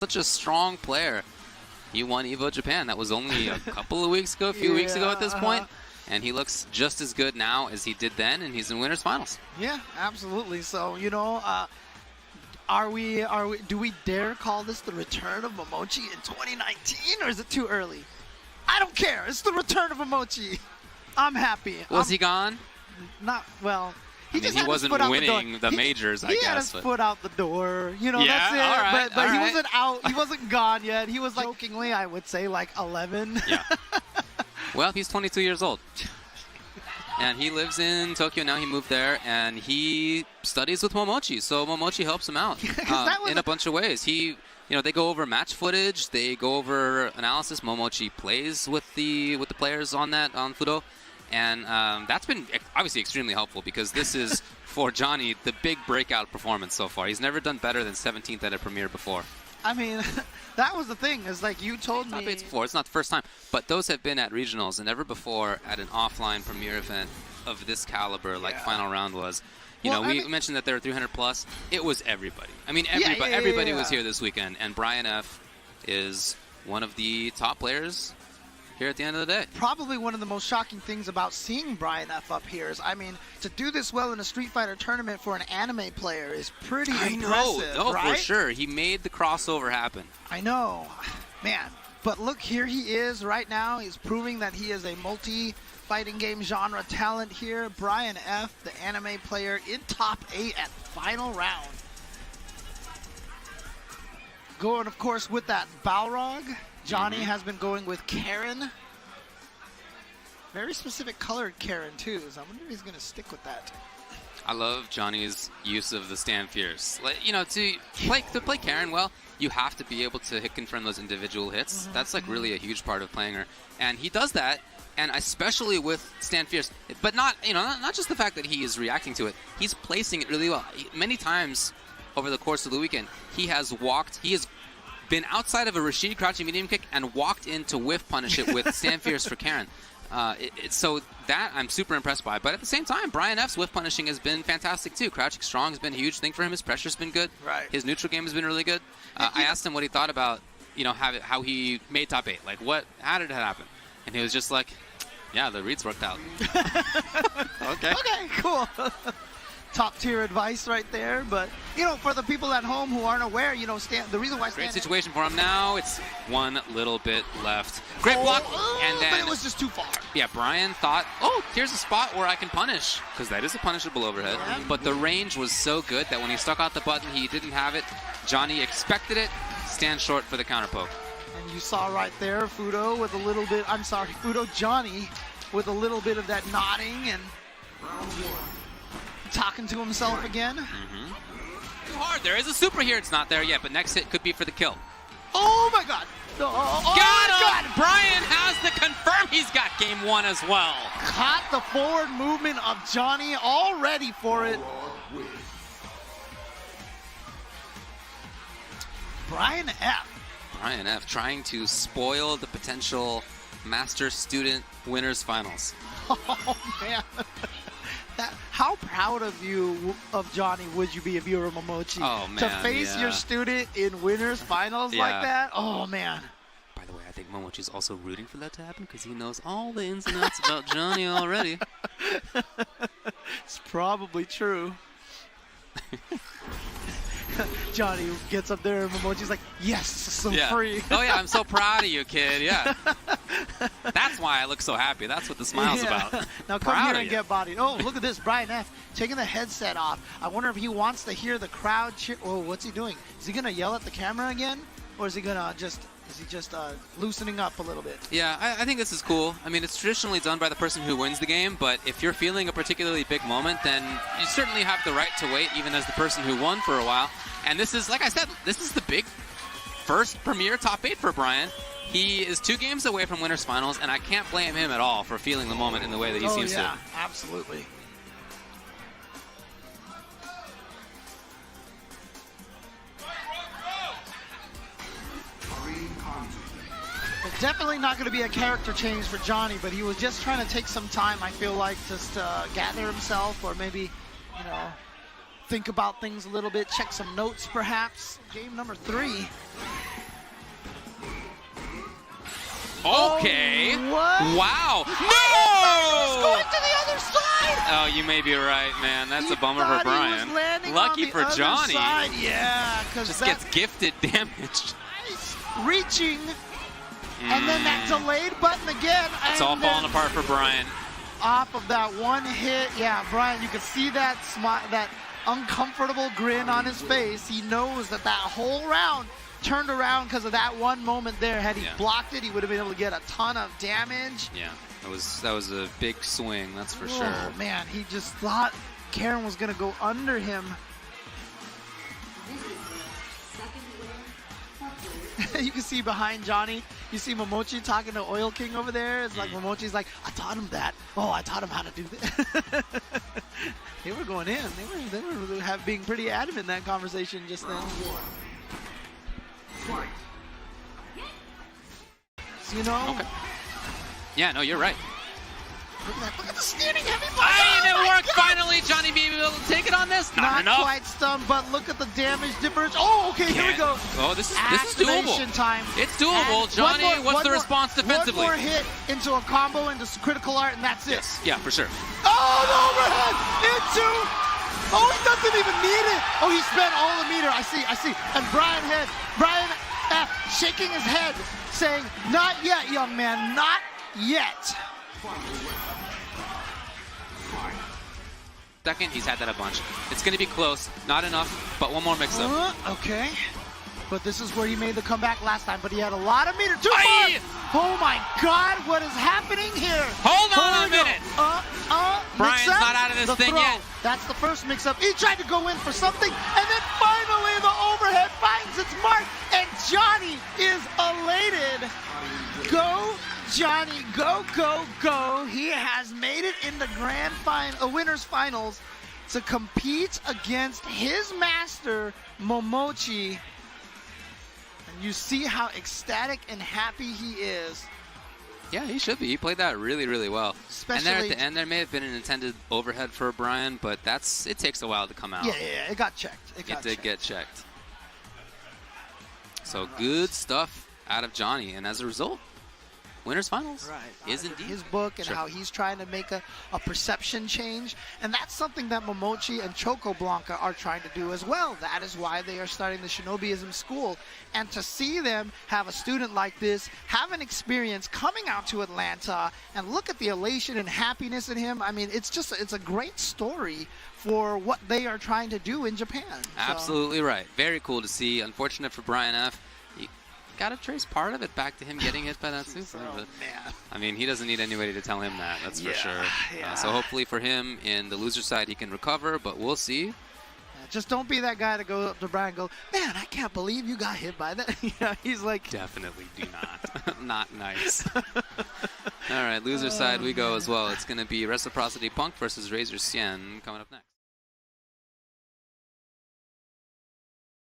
such a strong player. He won EVO Japan. That was only a couple of weeks ago, a few weeks ago at this point. And he looks just as good now as he did then, and he's in winners finals. Yeah, absolutely. So, you know, do we dare call this the return of Momochi in 2019, or is it too early? I don't care. It's the return of Momochi. I'm happy. Was he gone? Not well. He wasn't winning the majors, I guess. He had his foot out the door. You know, that's it. All right, but he wasn't out. He wasn't gone yet. He was, like, jokingly, I would say, like 11. Yeah. Well, he's 22 years old. And he lives in Tokyo now. He moved there, and he studies with Momochi. So Momochi helps him out in a bunch of ways. They go over match footage. They go over analysis. Momochi plays with the players on Fudo. And that's been obviously extremely helpful because this is, for Johnny, the big breakout performance so far. He's never done better than 17th at a premiere before. I mean, that was the thing. Is like you told me. It's before. It's not the first time. But those have been at regionals and never before at an offline premiere event of this caliber like Final Round was. You know, we mentioned that there were 300 plus. It was everybody. I mean, everybody was here this weekend. And Brian F. is one of the top players here at the end of the day. Probably one of the most shocking things about seeing Brian F. up here is, I mean, to do this well in a Street Fighter tournament for an anime player is pretty impressive, right? For sure. He made the crossover happen. I know. Man. But look, here he is right now. He's proving that he is a multi-fighting game genre talent here. Brian F., the anime player, in top 8 at Final Round. Going, of course, with that Balrog. Johnny has been going with Karen. Very specific colored Karen, too. So I wonder if he's going to stick with that. I love Johnny's use of the Stand Fierce. Like, you know, to play Karen well, you have to be able to hit confirm those individual hits. That's like really a huge part of playing her. And he does that, and especially with Stand Fierce. But not just the fact that he is reacting to it. He's placing it really well. Many times over the course of the weekend, he has been outside of a Rashid crouching medium kick and walked in to whiff punish it with Stand Fierce for Karen. So that I'm super impressed by. But at the same time, Brian F's whiff punishing has been fantastic too. Crouching strong has been a huge thing for him. His pressure's been good. Right. His neutral game has been really good. I asked him what he thought about, how he made top 8. Like, how did it happen? And he was just like, yeah, the reads worked out. Okay. Okay, cool. Top tier advice right there. But, for the people at home who aren't aware, the reason why Great situation for him now. It's one little bit left. Great block. And then but it was just too far. Yeah, Brian thought, here's a spot where I can punish, because that is a punishable overhead. Yeah. But the range was so good that when he stuck out the button, he didn't have it. Johnny expected it. Stand short for the counter poke. And you saw right there Fudo with a little bit, Johnny with a little bit of that nodding and talking to himself again. Too hard. There is a super here. It's not there yet, but next hit could be for the kill. Oh my God. Got him! Brian has the confirm. He's got game 1 as well. Caught the forward movement of Johnny, all ready for it. Brian F. Trying to spoil the potential master-student winners finals. Oh, man. How proud of Johnny would you be if you were Momochi? Oh, man, to face your student in winners finals like that? Oh, man. By the way, I think Momochi's also rooting for that to happen because he knows all the ins and outs about Johnny already. It's probably true. Johnny gets up there and Momochi's like, yes, I'm free. Oh, yeah, I'm so proud of you, kid. Yeah. That's why I look so happy. That's what the smile's about. Now come here and get bodied. Oh, look at this. Brian F. taking the headset off. I wonder if he wants to hear the crowd cheer. Oh, what's he doing? Is he going to yell at the camera again? Or is he going to just loosening up a little bit? Yeah, I think this is cool. I mean, it's traditionally done by the person who wins the game, but if you're feeling a particularly big moment, then you certainly have the right to wait, even as the person who won for a while. And this is, like I said, this is the big first premier top 8 for Brian. He is 2 games away from winners finals, and I can't blame him at all for feeling the moment in the way that he seems to. Absolutely. It's definitely not going to be a character change for Johnny, but he was just trying to take some time, I feel like, just to gather himself or maybe, think about things a little bit, check some notes perhaps. Game number 3. Okay. Oh, what? Wow. He's No! going to the other side. Oh, you may be right, man. That's a bummer Thought for he Brian. was landing Lucky on the for other Johnny. side. Yeah, because Just gets gifted damage. reaching, and then that delayed button again. It's all falling apart for Brian. Off of that one hit, yeah, Brian, you can see that that uncomfortable grin on his face. He knows that whole round turned around because of that one moment there. Had he blocked it, he would have been able to get a ton of damage. Yeah, that was a big swing, that's for sure. Oh man, he just thought Karen was gonna go under him. You can see behind Johnny, you see Momochi talking to Oil King over there. It's like Momochi's like, I taught him that. Oh, I taught him how to do this. They were going in. They were being pretty adamant in that conversation just then. So, you know. Okay. Yeah, no, you're right. Look at the standing heavy body. It worked finally. Johnny be able to take it on this. Not enough. Quite stunned, but look at the damage difference. Oh, okay, here we go. Oh, this is doable. Time. It's doable. And Johnny, what's the response defensively? One more hit into a combo into critical art, and that's it. Yes. Yeah, for sure. Oh, the overhead into. Oh, he doesn't even need it. Oh, he spent all the meter. I see. And Brian F shaking his head, saying, "Not yet, young man. Not yet." Second, he's had that a bunch. It's going to be close. Not enough, but one more mix-up. Okay. But this is where he made the comeback last time, but he had a lot of meter. Too far! Oh my God, what is happening here? Hold on a minute. Brian's not out of this thing yet. That's the first mix-up. He tried to go in for something, and then finally the overhead finds its mark, and Johnny is elated. Go, Johnny, go, go, go. He has made it in the winners finals to compete against his master, Momochi. And you see how ecstatic and happy he is. Yeah, he should be. He played that really, really well. Especially, and there at the end, there may have been an intended overhead for Brian, but it takes a while to come out. Yeah, it got checked. It did get checked. So good stuff out of Johnny, and as a result, winners finals is indeed his book, and how he's trying to make a perception change, and that's something that Momochi and Choco Blanca are trying to do as well. That is why they are starting the Shinobiism school, and to see them have a student like this have an experience coming out to Atlanta and look at the elation and happiness in him. I mean, it's a great story for what they are trying to do in Japan. Absolutely right. Very cool to see. Unfortunate for Brian F. Got to trace part of it back to him getting hit by that super. But, I mean, he doesn't need anybody to tell him that, that's for sure. Yeah. So hopefully for him, in the loser side, he can recover, but we'll see. Just don't be that guy to go up to Brian and go, man, I can't believe you got hit by that. He's like... Definitely do not. Not nice. All right, loser side we go as well. It's going to be Reciprocity Punk versus Razor Sien coming up next.